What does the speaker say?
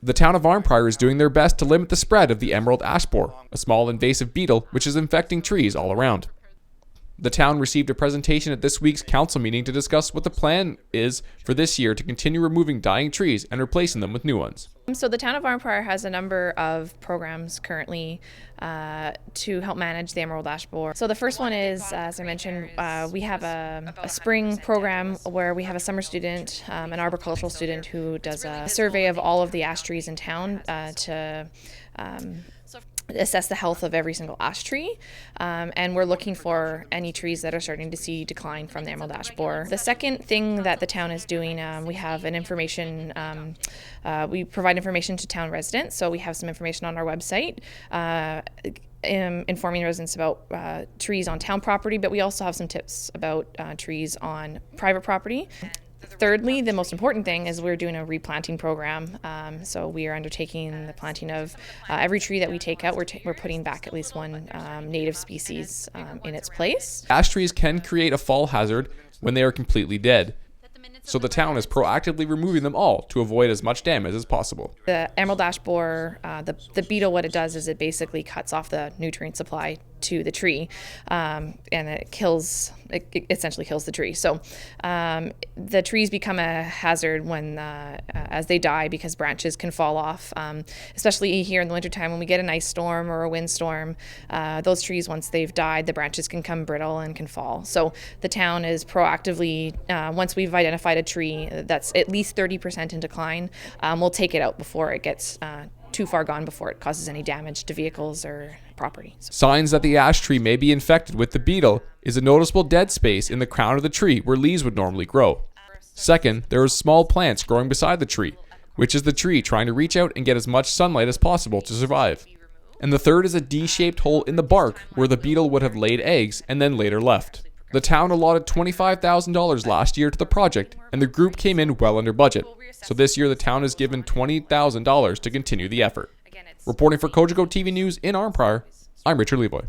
The town of Arnprior is doing their best to limit the spread of the emerald ash borer, a small invasive beetle which is infecting trees all around. The town received a presentation at this week's council meeting to discuss what the plan is for this year to continue removing dying trees and replacing them with new ones. So the Town of Arnprior has a number of programs currently to help manage the emerald ash borer. So the first one is, as I mentioned, we have a spring program where we have a summer student, an arboricultural student, who does a survey of all of the ash trees in town to assess the health of every single ash tree, and we're looking for any trees that are starting to see decline from the emerald ash borer. The second thing that the town is doing, we have an information, we provide information to town residents, so we have some information on our website informing residents about trees on town property, but we also have some tips about trees on private property. Thirdly, the most important thing is we're doing a replanting program. So we are undertaking the planting of every tree that we take out. We're putting back at least one native species in its place. Ash trees can create a fall hazard when they are completely dead, so the town is proactively removing them all to avoid as much damage as possible. The emerald ash borer, the beetle, what it does is it basically cuts off the nutrient supply to the tree, and it essentially kills the tree. So the trees become a hazard when as they die, because branches can fall off, especially here in the wintertime when we get an ice storm or a windstorm. Those trees, once they've died, the branches can come brittle and can fall. So the town is proactively, once we've identified a tree that's at least 30% in decline, we'll take it out before it gets too far gone, before it causes any damage to vehicles or property. Signs that the ash tree may be infected with the beetle is a noticeable dead space in the crown of the tree where leaves would normally grow. Second, there are small plants growing beside the tree, which is the tree trying to reach out and get as much sunlight as possible to survive. And the third is a D-shaped hole in the bark where the beetle would have laid eggs and then later left. The town allotted $25,000 last year to the project, and the group came in well under budget. So this year the town is given $20,000 to continue the effort. Reporting for Cogeco TV News in Arnprior, I'm Richard Levoy.